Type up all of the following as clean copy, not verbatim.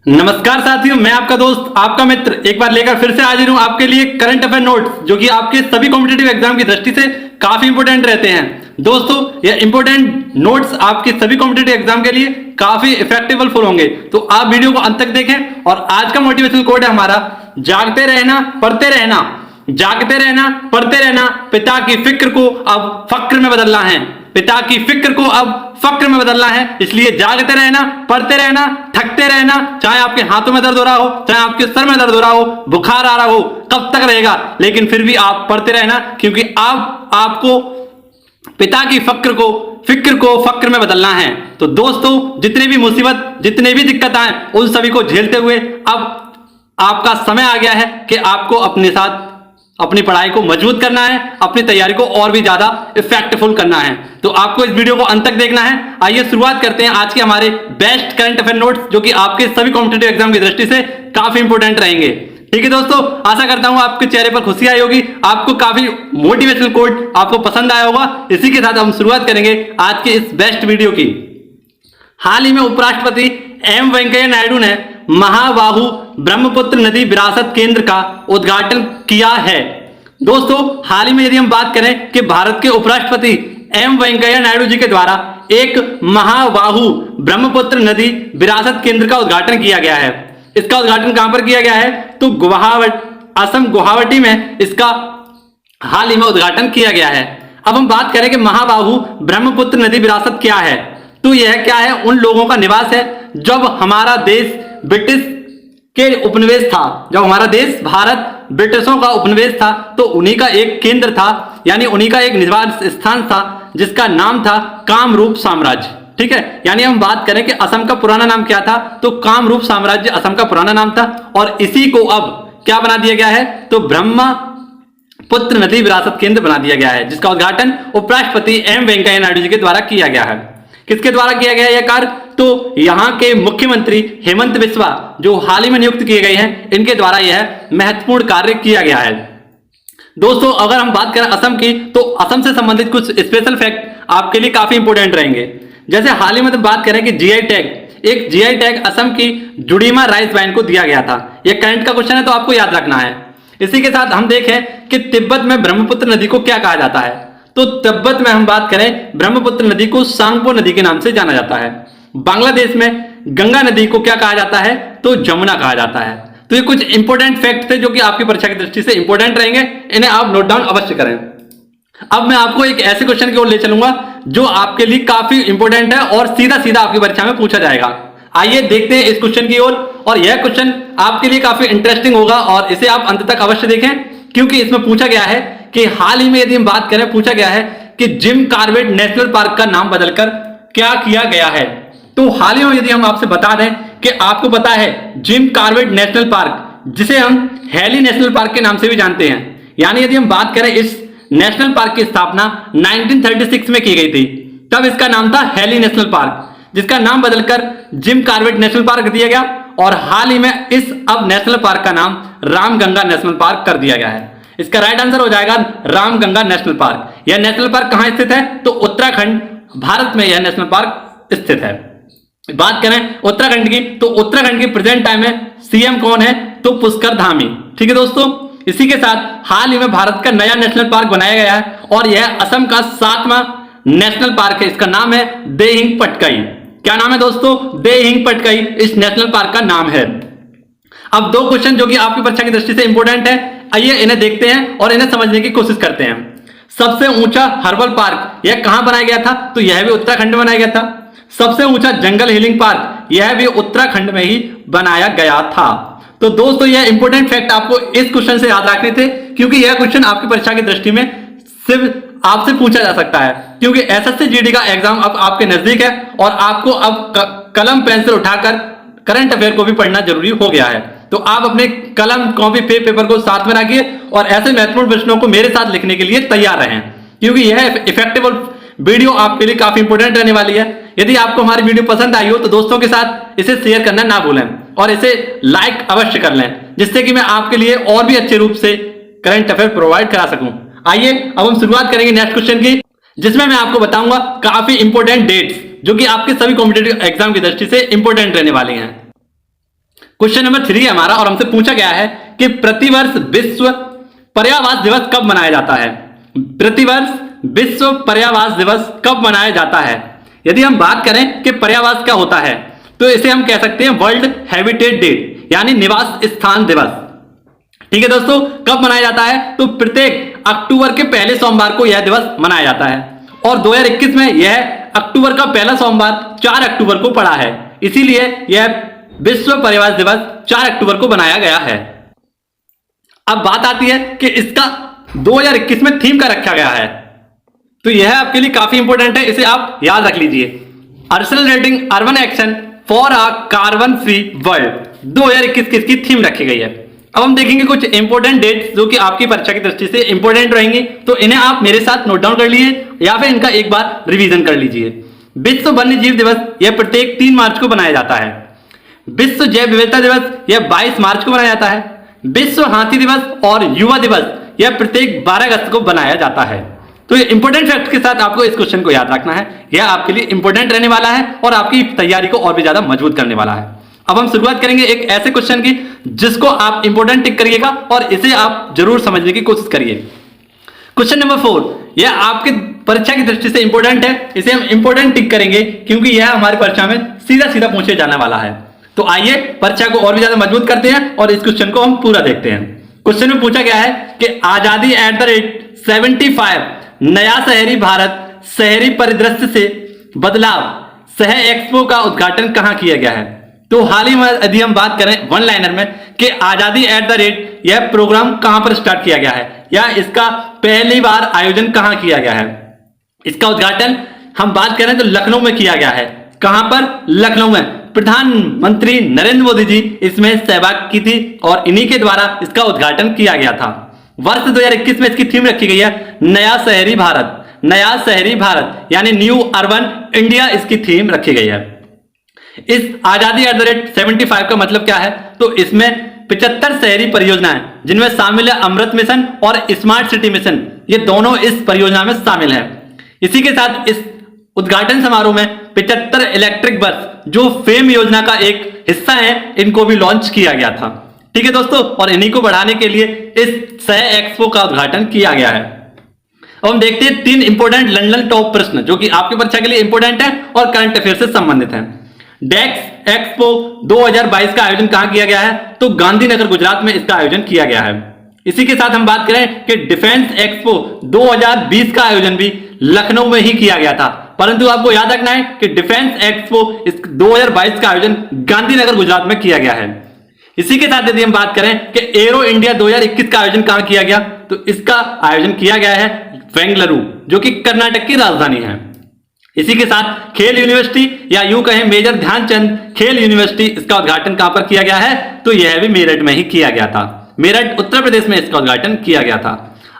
नमस्कार साथियों, मैं आपका दोस्त आपका मित्र एक बार लेकर फिर से हाजिर हूं आपके लिए करंट अफेयर नोट्स जो कि आपके सभी कॉम्पिटिटिव एग्जाम की दृष्टि से काफी इंपोर्टेंट रहते हैं। दोस्तों, ये इंपोर्टेंट नोट्स आपके सभी कॉम्पिटिटिव एग्जाम के लिए काफी इफेक्टिव फुल होंगे, तो आप वीडियो को अंत तक देखें। और आज का मोटिवेशनल कोड है हमारा, जागते रहना पढ़ते रहना, जागते रहना पढ़ते रहना, पिता की फिक्र को अब फक्र में बदलना है, पिता की फिक्र को अब फक्र में बदलना है। इसलिए जागते रहना पढ़ते रहना, थकते रहना, चाहे आपके हाथों में दर्द हो रहा हो, चाहे आपके सर में दर्द हो रहा हो, बुखार आ रहा हो, कब तक रहेगा, लेकिन फिर भी आप पढ़ते रहना, क्योंकि आपको पिता की फिक्र को फक्र में बदलना है। तो दोस्तों, जितनी भी मुसीबत, जितने भी दिक्कत आए, उन सभी को झेलते हुए अब आपका समय आ गया है कि आपको अपने साथ अपनी पढ़ाई को मजबूत करना है, अपनी तैयारी को और भी ज्यादा इफेक्टफुल करना है। तो आपको इस वीडियो को अंत तक देखना है। आइए शुरुआत करते हैं आज के हमारे बेस्ट करंट अफेयर नोट्स जो कि आपके सभी कॉम्पिटिटिव एग्जाम की दृष्टि से काफी इंपोर्टेंट रहेंगे। ठीक है दोस्तों, आशा करता हूं आपके चेहरे पर खुशी आई होगी, आपको काफी मोटिवेशनल कोड आपको पसंद आया होगा। इसी के साथ हम शुरुआत करेंगे आज के इस बेस्ट वीडियो की। हाल ही में उपराष्ट्रपति एम वेंकैया नायडू ने महाबाहु ब्रह्मपुत्र नदी विरासत केंद्र का उद्घाटन किया है। दोस्तों, हाल ही में यदि हम बात करें कि भारत के उपराष्ट्रपति एम वेंकैया नायडू जी के द्वारा एक महाबाहु ब्रह्मपुत्र नदी विरासत केंद्र का उद्घाटन किया गया है। इसका उद्घाटन कहां पर किया गया है? तो असम गुवाहाटी में इसका हाल ही में उद्घाटन किया गया है। अब हम बात करें कि महाबाहु ब्रह्मपुत्र नदी विरासत क्या है, तो यह क्या है? उन लोगों का निवास है जब हमारा देश ब्रिटिश के उपनिवेश था, जब हमारा देश भारत ब्रिटिशों का उपनिवेश था, तो उन्हीं का एक केंद्र था, यानी उन्हीं का एक निवास स्थान था जिसका नाम था कामरूप साम्राज्य। ठीक है, यानी हम बात करें कि असम का पुराना नाम क्या था, तो कामरूप साम्राज्य असम का पुराना नाम था। और इसी को अब क्या बना दिया गया है? तो ब्रह्मपुत्र नदी विरासत केंद्र बना दिया गया है, जिसका उद्घाटन उपराष्ट्रपति एम वेंकैया नायडू जी के द्वारा किया गया है। किसके द्वारा किया गया यह कार्य? तो यहां के मुख्यमंत्री हेमंत बिस्वा जो हाल ही में नियुक्त किए गए हैं, इनके द्वारा यह महत्वपूर्ण कार्य किया गया है। दोस्तों, अगर हम बात करें असम की, तो असम से संबंधित कुछ स्पेशल फैक्ट आपके लिए काफी इंपोर्टेंट रहेंगे। जैसे हाल ही में तो बात करें कि जीआई टैग असम की जुड़ीमा राइस वाइन को दिया गया था। यह करंट का क्वेश्चन है, तो आपको याद रखना है। इसी के साथ हम देखें कि तिब्बत में ब्रह्मपुत्र नदी को क्या कहा जाता है, तो तिब्बत में हम बात करें ब्रह्मपुत्र नदी को सांगपो नदी के नाम से जाना जाता है। बांग्लादेश में गंगा नदी को क्या कहा जाता है? तो जमुना कहा जाता है। तो ये कुछ इंपोर्टेंट फैक्ट थे जो कि आपकी परीक्षा की दृष्टि से इंपोर्टेंट रहेंगे, इन्हें आप नोट डाउन अवश्य करें। अब मैं आपको एक ऐसे क्वेश्चन की ओर ले चलूंगा जो आपके लिए काफी इंपोर्टेंट है और सीधा सीधा आपकी परीक्षा में पूछा जाएगा। आइए देखते हैं इस क्वेश्चन की ओर, और यह क्वेश्चन आपके लिए काफी इंटरेस्टिंग होगा और इसे आप अंत तक अवश्य देखें, क्योंकि इसमें पूछा गया है कि हाल ही में यदि हम बात करें, पूछा गया है कि जिम कॉर्बेट नेशनल पार्क का नाम बदलकर क्या किया गया है। तो हाल ही में यदि हम आपसे बता दें कि आपको पता है जिम कॉर्बेट नेशनल पार्क, जिसे हम हैली नेशनल पार्क के नाम से भी जानते हैं, यानी यदि हम बात करें इस नेशनल पार्क की स्थापना 1936 में की गई थी, तब इसका नाम था हैली नेशनल पार्क, जिसका नाम बदलकर जिम कॉर्बेट नेशनल पार्क दिया गया। और हाल ही में इस अब नेशनल पार्क का नाम रामगंगा नेशनल पार्क कर दिया गया है। इसका राइट आंसर हो जाएगा रामगंगा नेशनल पार्क। यह नेशनल पार्क कहां स्थित है? तो उत्तराखंड, भारत में यह नेशनल पार्क स्थित है। बात करें उत्तराखंड की, तो उत्तराखंड के प्रेजेंट टाइम में सीएम कौन है? तो पुष्कर धामी। ठीक है दोस्तों, इसी के साथ हाल ही में भारत का नया नेशनल पार्क बनाया गया है और यह असम का 7वां नेशनल पार्क है। इसका नाम है देहिंग पटकाई। क्या नाम है दोस्तों? देहिंग पटकाई इस नेशनल पार्क का नाम है। अब दो क्वेश्चन जो कि आपकी परीक्षा की दृष्टि से इंपोर्टेंट है, आइए इन्हें देखते हैं और इन्हें समझने की कोशिश करते हैं। सबसे ऊंचा हर्बल पार्क यह कहां बनाया गया था? तो यह भी उत्तराखंड में बनाया गया था। सबसे ऊंचा जंगल हीलिंग पार्क यह भी उत्तराखंड में ही बनाया गया था। तो दोस्तों, यह इंपोर्टेंट फैक्ट आपको इस क्वेश्चन से याद रखने थे, क्योंकि यह क्वेश्चन आपकी परीक्षा की दृष्टि में सिर्फ आपसे पूछा जा सकता है, क्योंकि एसएससी जीडी का एग्जाम अब आपके नजदीक है और आपको अब कलम पेंसिल उठाकर करंट अफेयर को भी पढ़ना जरूरी हो गया है। तो आप अपने कलम, कॉपी, पेपर को साथ में रखिए और ऐसे महत्वपूर्ण प्रश्नों को मेरे साथ लिखने के लिए तैयार रहें, क्योंकि यह इफेक्टिव वीडियो आपके लिए काफी इंपोर्टेंट रहने वाली है। यदि आपको हमारी वीडियो पसंद आई हो तो दोस्तों के साथ इसे शेयर करना ना भूलें और इसे लाइक अवश्य कर लें, जिससे कि मैं आपके लिए और भी अच्छे रूप से करंट अफेयर प्रोवाइड करा सकूं। आइए अब हम शुरुआत करेंगे नेक्स्ट क्वेश्चन की, जिसमें मैं आपको बताऊंगा काफी इंपोर्टेंट डेट्स जो कि आपके सभी कॉम्पिटिटिव एग्जाम की दृष्टि से इंपोर्टेंट रहने वाली हैं। क्वेश्चन नंबर 3 है हमारा और हमसे पूछा गया है कि प्रतिवर्ष विश्व पर्यावरण दिवस कब मनाया जाता है। प्रतिवर्ष विश्व पर्यावरण दिवस कब मनाया जाता है। यदि हम बात करें कि पर्यावरण क्या होता है तो इसे हम कह सकते हैं वर्ल्ड हैबिटेट डे यानी निवास स्थान दिवस। ठीक है दोस्तों, कब मनाया जाता है तो प्रत्येक अक्टूबर के पहले सोमवार को यह दिवस मनाया जाता है और 2021 में यह अक्टूबर का पहला सोमवार 4 अक्टूबर को पड़ा है, इसीलिए यह विश्व पर्यावरण दिवस 4 अक्टूबर को बनाया गया है। अब बात आती है कि इसका 2021 में थीम का रखा गया है, तो यह आपके लिए काफी इंपॉर्टेंट है, इसे आप याद रख लीजिए। Accelerating urban action for a carbon free world 2021 की इसकी थीम रखी गई है। अब हम देखेंगे कुछ इंपॉर्टेंट डेट्स जो कि आपकी परीक्षा की दृष्टि से इंपॉर्टेंट रहेंगी, तो इन्हें आप मेरे साथ नोट डाउन कर लीजिए या फिर इनका एक बार रिवीजन कर लीजिए। विश्व वन्य जीव दिवस यह प्रत्येक 3 मार्च को बनाया जाता है। विश्व जैव विविधता दिवस यह 22 मार्च को बनाया जाता है। विश्व हाथी दिवस और युवा दिवस यह प्रत्येक 12 अगस्त को बनाया जाता है। तो ये इंपॉर्टेंट फैक्ट के साथ आपको इस क्वेश्चन को याद रखना है, यह आपके लिए इंपॉर्टेंट रहने वाला है और आपकी तैयारी को और भी ज्यादा मजबूत करने वाला है। अब हम शुरुआत करेंगे एक ऐसे क्वेश्चन की जिसको आप इंपॉर्टेंट टिक करिएगा और इसे आप जरूर समझने की कोशिश करिए। क्वेश्चन नंबर 4 यह आपके परीक्षा की दृष्टि से इंपॉर्टेंट है, इसे हम इंपॉर्टेंट टिक करेंगे क्योंकि यह हमारी परीक्षा में सीधा सीधा पूछे जाने वाला है। तो आइए परीक्षा को और भी ज्यादा मजबूत करते हैं और इस क्वेश्चन को हम पूरा देखते हैं। क्वेश्चन में पूछा गया है कि आजादी @75 नया शहरी भारत शहरी परिदृश्य से बदलाव सह एक्सपो का उद्घाटन कहां किया गया है। तो हाल ही में यदि हम बात करें वन लाइनर में कि आजादी यह प्रोग्राम कहां पर स्टार्ट किया गया है या इसका पहली बार आयोजन कहां किया गया है। इसका उद्घाटन हम बात करें तो लखनऊ में किया गया है। कहां पर? लखनऊ में। प्रधानमंत्री नरेंद्र मोदी जी इसमें सहभाग की थी और इन्हीं के द्वारा इसका उद्घाटन किया गया था। वर्ष 2021 में इसकी थीम रखी गई है नया शहरी भारत। नया शहरी भारत यानी न्यू अर्बन इंडिया इसकी थीम रखी गई है। इस आजादी @75 का मतलब क्या है तो इसमें 75 शहरी परियोजनाएं जिनमें शामिल है अमृत मिशन और स्मार्ट सिटी मिशन, ये दोनों इस परियोजना में शामिल है। इसी के साथ इस उद्घाटन समारोह में 75 इलेक्ट्रिक बस जो फेम योजना का एक हिस्सा है इनको भी लॉन्च किया गया था। ठीक है दोस्तों, और इन्हीं को बढ़ाने के लिए इस सह एक्सपो का उद्घाटन किया गया है। अब हम देखते हैं 3 इंपोर्टेंट लंदन टॉप प्रश्न जो कि आपकी परीक्षा के लिए इंपोर्टेंट है और करंट अफेयर से संबंधित है। डेक्स एक्सपो 2022 का आयोजन कहां किया गया है तो गांधीनगर गुजरात में इसका आयोजन किया गया है। इसी के साथ हम बात करें कि डिफेंस एक्सपो 2020 का आयोजन भी लखनऊ में ही किया गया था, परंतु आपको याद रखना है कि डिफेंस एक्सपो 2022 का आयोजन गांधीनगर गुजरात में किया गया है। इसी के साथ यदि हम बात करें कि एरो इंडिया 2021 का आयोजन कहां किया गया तो इसका आयोजन किया गया है बेंगलुरु जो कि कर्नाटक की राजधानी है। इसी के साथ खेल यूनिवर्सिटी या यूं कहें मेजर ध्यानचंद खेल यूनिवर्सिटी इसका उद्घाटन कहां पर किया गया है तो यह भी मेरठ में ही किया गया था। मेरठ उत्तर प्रदेश में इसका उद्घाटन किया गया था।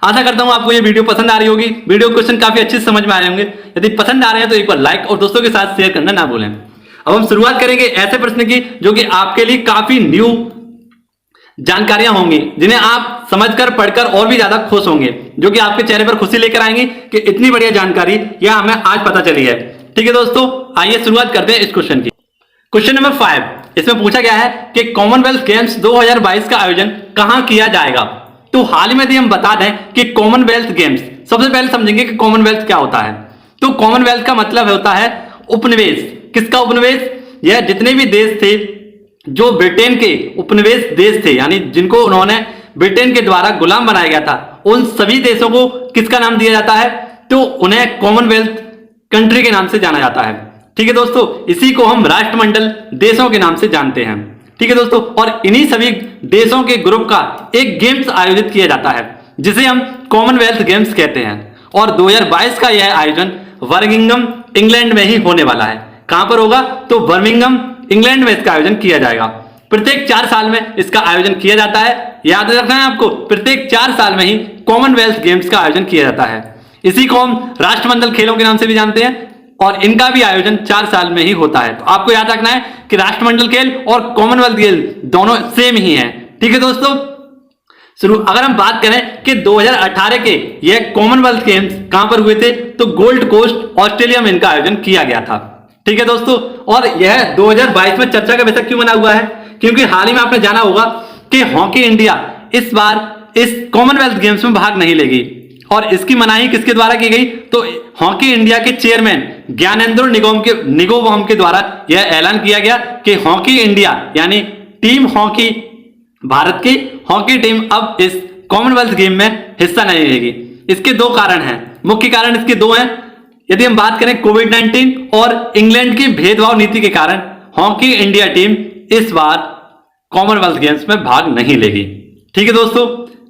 आशा करता हूं आपको ये वीडियो पसंद आ रही होगी। वीडियो क्वेश्चन काफी अच्छे से समझ में आ रहे होंगे। यदि पसंद आ रहे हैं तो एक बार लाइक और दोस्तों के साथ शेयर करना ना भूलें। अब हम शुरुआत करेंगे ऐसे प्रश्न की जो कि आपके लिए काफी न्यू जानकारियां होंगी जिन्हें आप समझकर पढ़कर और भी ज्यादा खुश होंगे, जो कि आपके चेहरे पर खुशी लेकर आएंगे कि इतनी बढ़िया जानकारी यह हमें आज पता चली है। ठीक है दोस्तों, आइए शुरुआत करते हैं इस क्वेश्चन की। क्वेश्चन नंबर 5 इसमें पूछा गया है कि कॉमनवेल्थ गेम्स 2022 का आयोजन कहां किया जाएगा। तो हाल ही में यदि हम बता दें कि कॉमनवेल्थ गेम्स, सबसे पहले समझेंगे कि कॉमनवेल्थ क्या होता है। तो कॉमनवेल्थ का मतलब होता है उपनिवेश। किसका उपनिवेश? यह जितने भी देश थे जो ब्रिटेन के उपनिवेश देश थे, यानी जिनको उन्होंने ब्रिटेन के द्वारा गुलाम बनाया गया था, उन सभी देशों को किसका नाम दिया जाता है तो उन्हें कॉमनवेल्थ कंट्री के नाम से जाना जाता है। ठीक है दोस्तों, इसी को हम राष्ट्रमंडल देशों के नाम से जानते हैं। ठीक है दोस्तों, और इन्हीं सभी देशों के ग्रुप का एक गेम्स आयोजित किया जाता है जिसे हम कॉमनवेल्थ गेम्स कहते हैं। और 2022 का यह आयोजन बर्मिंघम इंग्लैंड में ही होने वाला है। कहां पर होगा तो बर्मिंघम इंग्लैंड में इसका आयोजन किया जाएगा। प्रत्येक 4 साल में इसका आयोजन किया जाता है। याद रखना है आपको, प्रत्येक 4 साल में ही कॉमनवेल्थ गेम्स का आयोजन किया जाता है। इसी को हम राष्ट्रमंडल खेलों के नाम से भी जानते हैं और इनका भी आयोजन 4 साल में ही होता है। तो आपको याद रखना है कि राष्ट्रमंडल खेल और कॉमनवेल्थ खेल दोनों सेम ही हैं। ठीक है दोस्तों, अगर हम बात करें कि 2018 के यह कॉमनवेल्थ गेम्स कहां पर हुए थे तो गोल्ड कोस्ट ऑस्ट्रेलिया में इनका आयोजन किया गया था। ठीक है दोस्तों, और यह 2022 में चर्चा का विषय क्यों बना हुआ है क्योंकि हाल ही में आपने जाना होगा कि हॉकी इंडिया इस बार इस कॉमनवेल्थ गेम्स में भाग नहीं लेगी, और इसकी मनाही किसके द्वारा की गई? तो हॉकी इंडिया के चेयरमैन ज्ञानेंद्र निगोवॉम के द्वारा यह ऐलान किया गया कि हॉकी इंडिया यानी टीम हॉकी, भारत की हॉकी टीम अब इस कॉमनवेल्थ गेम में हिस्सा नहीं लेगी। इसके दो कारण हैं, मुख्य कारण इसके दो हैं। यदि हम बात करें कोविड-19 और इंग्लैंड की भेदभाव नीति के कारण हॉकी इंडिया टीम इस बार कॉमनवेल्थ गेम्स में भाग नहीं लेगी। ठीक है दोस्तों,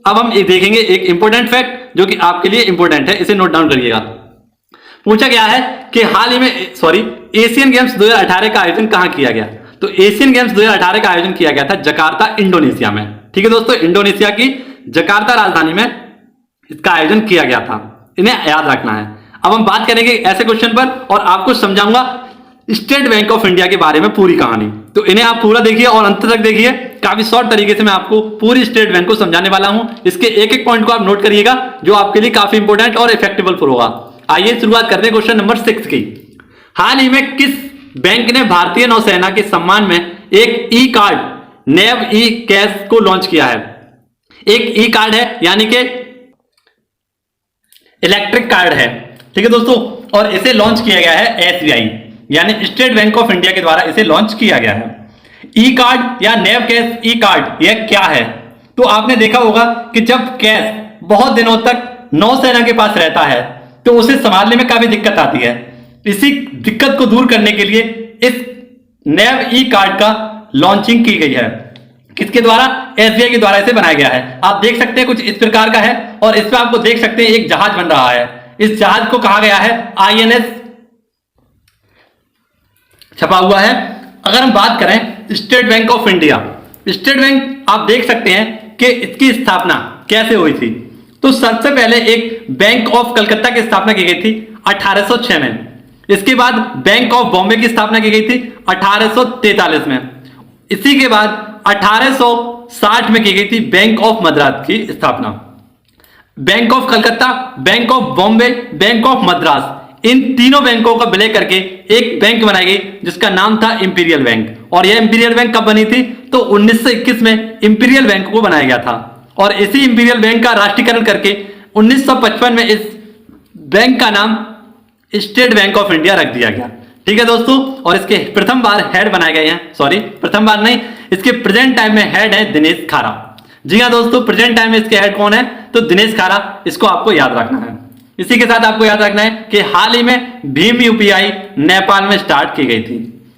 अब हम देखेंगे एक इंपॉर्टेंट फैक्ट जो कि आपके लिए इंपॉर्टेंट है, इसे नोट डाउन करिएगा। पूछा गया है कि हाल ही में एशियन गेम्स 2018 का आयोजन कहां किया गया? तो एशियन गेम्स 2018 का आयोजन किया गया था जकार्ता, इंडोनेशिया में। ठीक है दोस्तों, इंडोनेशिया की जकार्ता राजधानी में इसका आयोजन किया गया था, इन्हें याद रखना है। अब हम बात करेंगे ऐसे क्वेश्चन पर और आपको समझाऊंगा स्टेट बैंक ऑफ इंडिया के बारे में पूरी कहानी। तो इन्हें आप पूरा देखिए और अंत तक देखिए, काफी शॉर्ट तरीके से मैं आपको पूरी स्टेट बैंक को समझाने वाला हूं। इसके एक एक पॉइंट को आप नोट करिएगा जो आपके लिए काफी इंपॉर्टेंट और इफेक्टिव होगा। आइए शुरुआत करते हैं क्वेश्चन नंबर 6 की। हाल ही में किस बैंक ने भारतीय नौसेना के सम्मान में एक ई कार्ड नेव ई कैश को लॉन्च किया है? एक ई कार्ड है यानी कि इलेक्ट्रिक कार्ड है। ठीक है दोस्तों, और इसे लॉन्च किया गया है एसबीआई यानी स्टेट बैंक ऑफ इंडिया के द्वारा इसे लॉन्च किया गया है। ई कार्ड या नेव कैश ई कार्ड यह क्या है? तो आपने देखा होगा कि जब कैश बहुत दिनों तक नौसेना के पास रहता है तो उसे संभालने में काफी दिक्कत आती है। इसी दिक्कत को दूर करने के लिए इस नेव ई कार्ड का लॉन्चिंग की गई है। किसके द्वारा? एसबीआई के द्वारा इसे बनाया गया है। आप देख सकते हैं कुछ इस प्रकार का है और इसमें आपको देख सकते हैं एक जहाज बन रहा है। इस जहाज को कहा गया है आईएनएस छपा हुआ है। अगर हम बात करें state bank of India, state bank आप देख सकते हैं कि इसकी स्थापना कैसे हुई थी। तो सबसे पहले एक बैंक ऑफ कलकत्ता की स्थापना की गई थी 1806 में। इसके बाद बैंक ऑफ बॉम्बे की स्थापना की गई थी 1843 में। इसी के बाद 1860 में की गई थी बैंक ऑफ मद्रास की स्थापना। Bank of Calcutta, bank of Bombay, bank of Madras, इन तीनों बैंकों का विलय करके एक बैंक बनाई गई जिसका नाम था इंपीरियल बैंक। और यह इंपीरियल बैंक कब बनी थी? तो 1921 में इंपीरियल बैंक को बनाया गया था और इसी इंपीरियल बैंक का राष्ट्रीयकरण करके 1955 में इस बैंक का नाम स्टेट बैंक ऑफ इंडिया रख दिया गया। ठीक है दोस्तों, और इसके प्रथम बार हेड बनाए गए हैं, सॉरी प्रथम बार नहीं, इसके प्रेजेंट टाइम में हेड है दिनेश खारा। जी हाँ दोस्तों, प्रेजेंट टाइम में इसके हेड कौन है? तो दिनेश खारा। इसको आपको याद रखना है। इसी के साथ आपको याद रखना है कि हाल ही में भीम यूपीआई नेपाल में स्टार्ट की गई थी।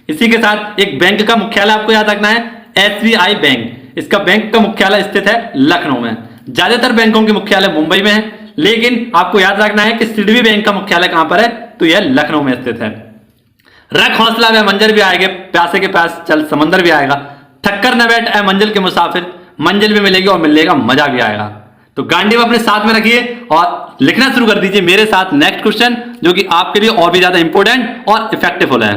इसी के साथ एक बैंक का मुख्यालय आपको याद रखना है एसबीआई बैंक। इसका बैंक का मुख्यालय स्थित है लखनऊ में। ज्यादातर बैंकों के मुख्यालय मुंबई में है, लेकिन आपको याद रखना है कि सिडबी बैंक का मुख्यालय कहां पर है? तो यह लखनऊ में स्थित है। रख हौसला व मंजर भी आएंगे, प्यासे के पास चल समंदर भी आएगा, थक्कर न बैठ ए मंजिल के मुसाफिर, मंजिल भी मिलेगी और मिलने का मजा भी आएगा। तो गांडीव अपने साथ में रखिए और लिखना शुरू कर दीजिए मेरे साथ नेक्स्ट क्वेश्चन जो कि आपके लिए और भी ज्यादा इंपॉर्टेंट और इफेक्टिव है।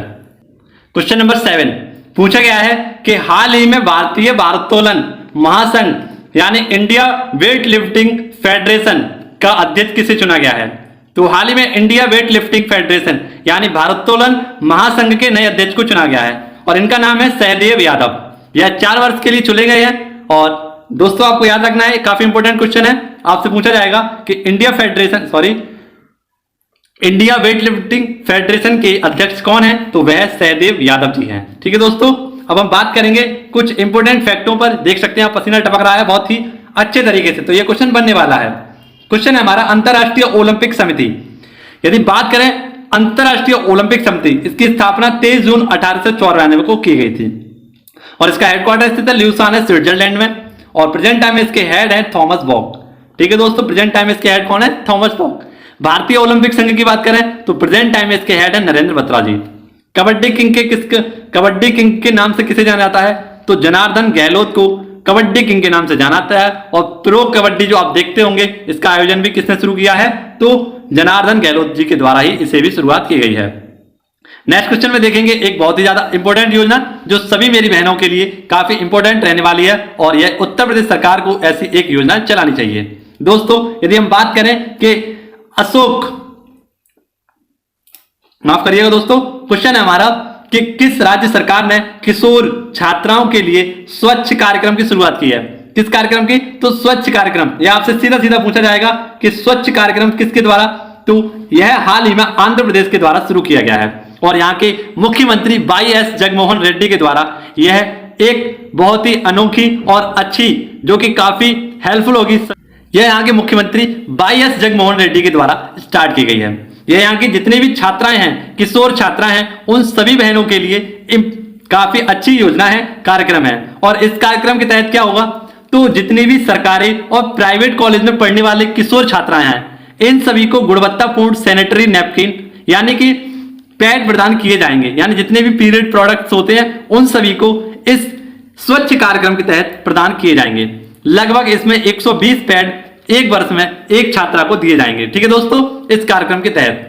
क्वेश्चन नंबर 7 पूछा गया है कि हाल ही में भारतीय भारोत्तोलन महासंघ यानी इंडिया वेट लिफ्टिंग फेडरेशन का अध्यक्ष किसे चुना गया है? तो हाल ही में इंडिया वेट लिफ्टिंग फेडरेशन यानी भारोत्तोलन महासंघ के नए अध्यक्ष को चुना गया है और इनका नाम है सहदेव यादव। यह 4 वर्ष के लिए चुने गए हैं। और दोस्तों आपको याद रखना है, काफी इंपॉर्टेंट क्वेश्चन है, आपसे पूछा जाएगा कि इंडिया वेट लिफ्टिंग फेडरेशन के अध्यक्ष कौन है? तो वह सहदेव यादव जी हैं। ठीक है दोस्तों, अब हम बात करेंगे कुछ इंपॉर्टेंट फैक्टों पर। देख सकते हैं आप पसीना टपक रहा है बहुत ही अच्छे तरीके से। तो यह क्वेश्चन बनने वाला है। क्वेश्चन है हमारा अंतरराष्ट्रीय ओलंपिक समिति। यदि बात करें अंतरराष्ट्रीय ओलंपिक समिति, इसकी स्थापना 23 जून 1894 को की गई थी और इसका हेडक्वार्टर स्थित है ल्यूसान स्विट्जरलैंड में और प्रेजेंट टाइम में इसके हेड है थॉमस बॉक। ठीक है दोस्तों, प्रेजेंट टाइम में इसके हेड कौन है? थॉमस बॉक। भारतीय ओलंपिक संघ की बात करें तो प्रेजेंट टाइम में इसके हेड है नरेंद्र बत्रा जी। कबड्डी किंग के नाम से किसे जाना जाता है? तो जनार्दन गहलोत को कबड्डी किंग के नाम से जाना जाता है। और प्रो कबड्डी जो आप देखते होंगे, इसका आयोजन भी किसने शुरू किया है? तो जनार्दन गहलोत जी के द्वारा ही इसे भी शुरुआत की गई है। नेक्स्ट क्वेश्चन में देखेंगे एक बहुत ही ज्यादा इंपॉर्टेंट योजना जो सभी मेरी बहनों के लिए काफी इंपॉर्टेंट रहने वाली है और यह उत्तर प्रदेश सरकार को ऐसी एक योजना चलानी चाहिए। दोस्तों यदि हम बात करें कि माफ करिएगा दोस्तों, क्वेश्चन है हमारा कि किस राज्य सरकार ने किशोर छात्राओं के लिए स्वच्छ कार्यक्रम की शुरुआत की है। किस कार्यक्रम की? तो स्वच्छ कार्यक्रम। यह आपसे सीधा सीधा पूछा जाएगा कि स्वच्छ कार्यक्रम किसके द्वारा? तो यह हाल ही में आंध्र प्रदेश के द्वारा शुरू किया गया है और यहाँ के मुख्यमंत्री वाई.एस. जगनमोहन रेड्डी के द्वारा यह एक बहुत ही अनोखी और अच्छी, जो कि काफी हेल्पफुल होगी, यह यहाँ के मुख्यमंत्री वाई.एस. जगनमोहन रेड्डी के द्वारा स्टार्ट की गई है। यह यहाँ की जितनी भी छात्राएं हैं, किशोर छात्राएं हैं, उन सभी बहनों के लिए काफी अच्छी योजना है, कार्यक्रम है। और इस कार्यक्रम के तहत क्या होगा? तो जितनी भी सरकारी और प्राइवेट कॉलेज में पढ़ने वाले किशोर छात्राएं हैं, इन सभी को गुणवत्तापूर्ण सैनिटरी नैपकिन यानी कि पैड प्रदान किए जाएंगे। यानी जितने भी पीरियड प्रोडक्ट्स होते हैं उन सभी को इस स्वच्छ कार्यक्रम के तहत प्रदान किए जाएंगे। लगभग इसमें 120 पैड एक वर्ष में एक छात्रा को दिए जाएंगे। ठीक है दोस्तों, इस कार्यक्रम के तहत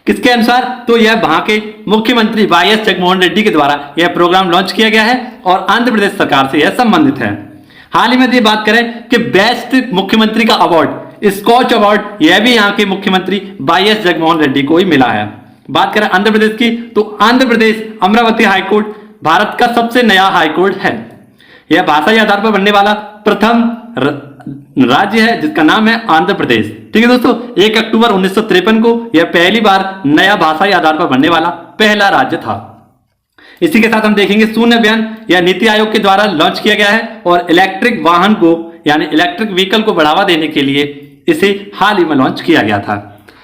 किसके अनुसार? तो यह वहां के मुख्यमंत्री वाई.एस. जगनमोहन रेड्डी के द्वारा यह प्रोग्राम लॉन्च किया गया है और आंध्र प्रदेश सरकार से यह संबंधित है। हाल ही में ये बात करें कि बेस्ट मुख्यमंत्री का अवार्ड, स्कॉच अवार्ड, यह भी यहाँ के मुख्यमंत्री वाई.एस. जगनमोहन रेड्डी को ही मिला है। बात करें आंध्र प्रदेश की, तो आंध्र प्रदेश अमरावती हाईकोर्ट भारत का सबसे नया हाईकोर्ट है। यह भाषाई आधार पर बनने वाला प्रथम राज्य है जिसका नाम है आंध्र प्रदेश। ठीक है दोस्तों, 1 अक्टूबर 1953 को यह पहली बार नया भाषाई आधार पर बनने वाला पहला राज्य था। इसी के साथ हम देखेंगे शून्य अभियान, यह नीति आयोग के द्वारा लॉन्च किया गया है और इलेक्ट्रिक वाहन को यानी इलेक्ट्रिक व्हीकल को बढ़ावा देने के लिए इसे हाल ही में लॉन्च किया गया था।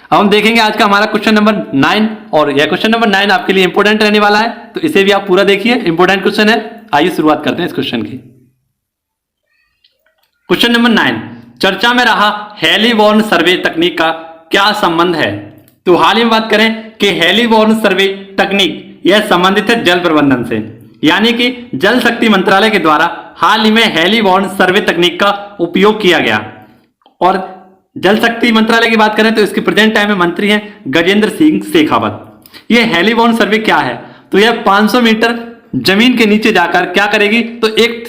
अब हम देखेंगे आज का हमारा क्वेश्चन नंबर 9 और यह क्वेश्चन नंबर 9 आपके लिए इंपॉर्टेंट रहने वाला है, तो इसे भी आप पूरा देखिए, इंपॉर्टेंट क्वेश्चन है। आइए शुरुआत करते हैं इस क्वेश्चन की। क्वेश्चन नंबर 9, चर्चा में रहा हेलीबॉर्न सर्वे तकनीक का क्या संबंध है? तो हाल ही में बात करें कि हेलीबॉर्न सर्वे तकनीक यह संबंधित है जल प्रबंधन से, यानी कि जल शक्ति मंत्रालय के द्वारा हाल ही में हेलीबॉर्न सर्वे तकनीक का उपयोग किया गया। और जल शक्ति मंत्रालय की बात करें तो इसके प्रेजेंट टाइम में मंत्री हैं गजेंद्र सिंह शेखावत। यह हेलीबॉर्न सर्वे क्या है? तो यह 500 मीटर जमीन के नीचे जाकर क्या करेगी? तो एक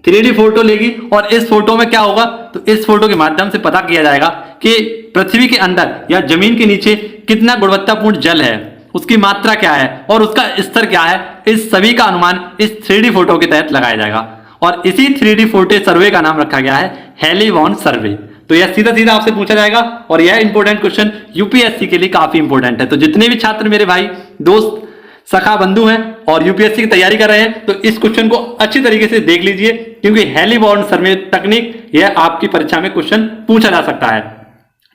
3D फोटो लेगी और इस फोटो में क्या होगा? तो इस फोटो के माध्यम से पता किया जाएगा कि पृथ्वी के अंदर या जमीन के नीचे कितना गुणवत्तापूर्ण जल है, उसकी मात्रा क्या है और उसका स्तर क्या है। इस सभी का अनुमान इस 3D फोटो के तहत लगाया जाएगा और इसी 3D फोटो सर्वे का नाम रखा गया है हेलीबॉर्न सर्वे। तो यह सीधा सीधा आपसे पूछा जाएगा और यह इंपॉर्टेंट क्वेश्चन यूपीएससी के लिए काफी इंपॉर्टेंट है। तो जितने भी छात्र मेरे भाई दोस्त सखा बंधु हैं और यूपीएससी की तैयारी कर रहे हैं तो इस क्वेश्चन को अच्छी तरीके से देख लीजिए, क्योंकि हेलीबॉर्न सर्वे तकनीक यह आपकी परीक्षा में क्वेश्चन पूछा जा सकता है।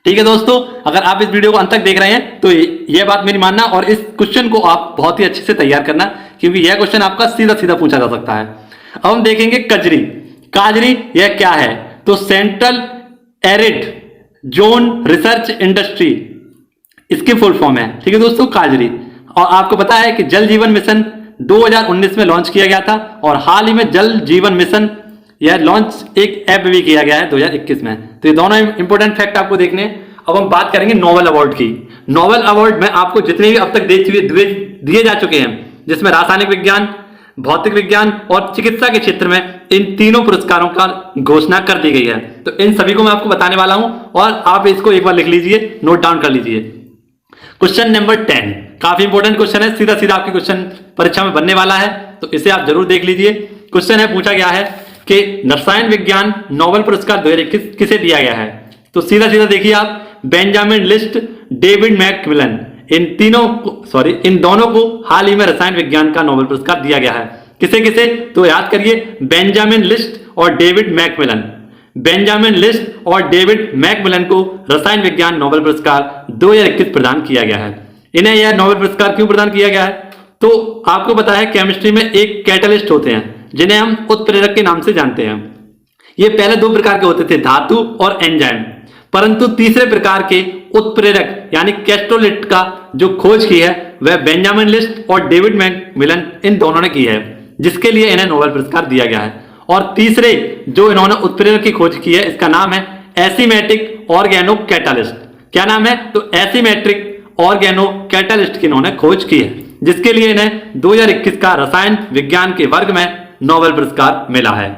ठीक है दोस्तों, अगर आप इस वीडियो को अंत तक देख रहे हैं तो यह बात मेरी मानना और इस क्वेश्चन को आप बहुत ही अच्छे से तैयार करना, क्योंकि यह क्वेश्चन आपका सीधा सीधा पूछा जा सकता है। अब हम देखेंगे कजरी। काजरी यह क्या है? तो central arid zone research industry इसकी फुल फॉर्म है। ठीक है दोस्तों, काजरी। और आपको पता है कि जल जीवन मिशन 2019 में लॉन्च किया गया था और हाल ही में जल जीवन मिशन यह लॉन्च एक ऐप भी किया गया है 2021 में। तो ये दोनों इंपॉर्टेंट फैक्ट आपको देखने हैं। अब हम बात करेंगे नोबेल अवार्ड की। नोबेल अवार्ड में आपको जितने भी अब तक दिए जा चुके हैं, जिसमें रासायनिक विज्ञान, भौतिक विज्ञान और चिकित्सा के क्षेत्र में इन तीनों पुरस्कारों का घोषणा कर दी गई है। तो इन सभी को मैं आपको बताने वाला हूं और आप इसको एक बार लिख लीजिए, नोट डाउन कर लीजिए। क्वेश्चन नंबर 10 काफी इंपॉर्टेंट क्वेश्चन है, सीधा सीधा आपके क्वेश्चन परीक्षा में बनने वाला है, तो इसे आप जरूर देख लीजिए। क्वेश्चन है, पूछा गया है कि रसायन विज्ञान नोबेल पुरस्कार 2021 किसे दिया गया है? तो सीधा सीधा देखिए आप, बेंजामिन लिस्ट, डेविड मैकमिलन, इन दोनों को हाल ही में रसायन विज्ञान का नोबेल पुरस्कार दिया गया है। किसे किसे? तो याद करिए, बेंजामिन लिस्ट और डेविड मैकमिलन। बेंजामिन लिस्ट और डेविड मैकमिलन को रसायन विज्ञान नोबेल पुरस्कार 2021 प्रदान किया गया है। इन्हें यह नोबेल पुरस्कार क्यों प्रदान किया गया है? तो आपको पता है केमिस्ट्री में एक कैटलिस्ट होते हैं जिन्हें हम उत्प्रेरक के नाम से जानते हैं। ये पहले 2 प्रकार के होते थे, धातु और एंजाइम, परंतु तीसरे प्रकार के उत्प्रेरक यानी कैस्ट्रोलिट का जो खोज की है वह बेंजामिन लिस्ट और डेविड मैकमिलन इन दोनों ने की है, जिसके लिए इन्हें नोबेल पुरस्कार दिया गया है। और तीसरे जो इन्होंने उत्प्रेरक की खोज की है, इसका नाम है एसिमेट्रिक ऑर्गेनो कैटालिस्ट। क्या नाम है? तो एसिमेट्रिक ऑर्गेनो कैटालिस्ट की इन्होंने खोज की है, जिसके लिए इन्हें 2021 का रसायन विज्ञान के वर्ग में नोबेल पुरस्कार मिला है।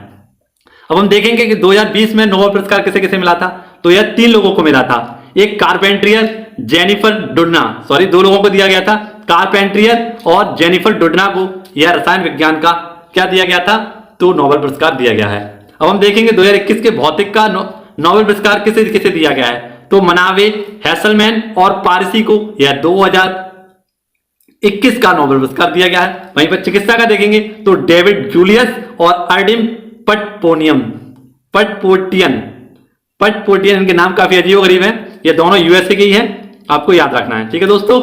अब हम देखेंगे कि 2020 में नोबेल पुरस्कार किसे किसे मिला था। तो यह 3 लोगों को मिला था। एक कारपेंट्रियर जेनिफर डुन्ना, 2 लोगों को दिया गया था, कारपेंट्रियर और जेनिफर डोडना को यह रसायन विज्ञान का क्या दिया गया था, तो नोबेल पुरस्कार दिया गया है। अब हम देखेंगे 2021 के भौतिक का नोबेल पुरस्कार किसे किसे दिया गया है, तो मनावे, हैसलमैन और पारसी को यह 2021 का नोबेल पुरस्कार दिया गया है। वहीं पर चिकित्सा का देखेंगे तो डेविड जूलियस और अर्डिम पटपोटियन इनके नाम काफी अजीब गरीब हैं, ये दोनों यूएसए के ही हैं, आपको याद रखना है। ठीक है दोस्तों,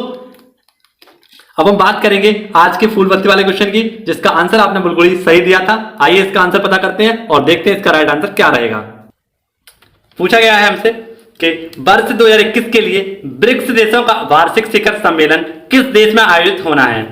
अब हम बात करेंगे आज के फूल पत्ती वाले क्वेश्चन की, जिसका आंसर आपने बिल्कुल ही सही दिया था। आइए इसका आंसर पता करते हैं और देखते हैं इसका राइट आंसर क्या रहेगा। पूछा गया है हमसे कि वर्ष 2021 के लिए ब्रिक्स देशों का वार्षिक शिखर सम्मेलन किस देश में आयोजित होना है,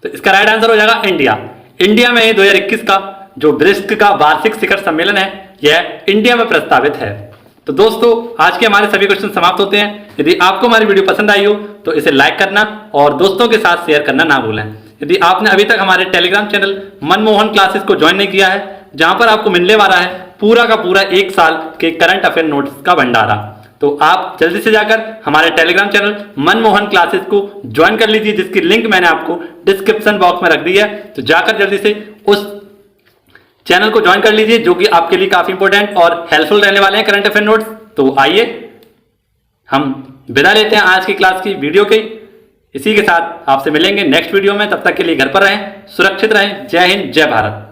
तो इसका राइट आंसर हो जाएगा इंडिया। इंडिया में 2021 का जो ब्रिक्स का वार्षिक शिखर सम्मेलन है यह इंडिया में प्रस्तावित है। तो दोस्तों आज के हमारे सभी क्वेश्चन समाप्त होते हैं। यदि आपको हमारी वीडियो पसंद आई हो तो इसे लाइक करना और दोस्तों के साथ शेयर करना ना भूलें। यदि आपने अभी तक हमारे टेलीग्राम चैनल मनमोहन क्लासेस को ज्वाइन नहीं किया है, जहां पर आपको मिलने वाला है पूरा का पूरा 1 साल के करंट अफेयर नोट्स का भंडारा, तो आप जल्दी से जाकर हमारे टेलीग्राम चैनल मनमोहन क्लासेस को ज्वाइन कर लीजिए, जिसकी लिंक मैंने आपको डिस्क्रिप्शन बॉक्स में रख दी है। तो जाकर जल्दी से उस चैनल को ज्वाइन कर लीजिए, जो कि आपके लिए काफी इंपॉर्टेंट और हेल्पफुल रहने वाले हैं करंट अफेयर नोट्स। तो आइए हम विदा लेते हैं आज की क्लास की वीडियो के। इसी के साथ आपसे मिलेंगे नेक्स्ट वीडियो में, तब तक के लिए घर पर रहें, सुरक्षित रहें। जय हिंद, जय भारत।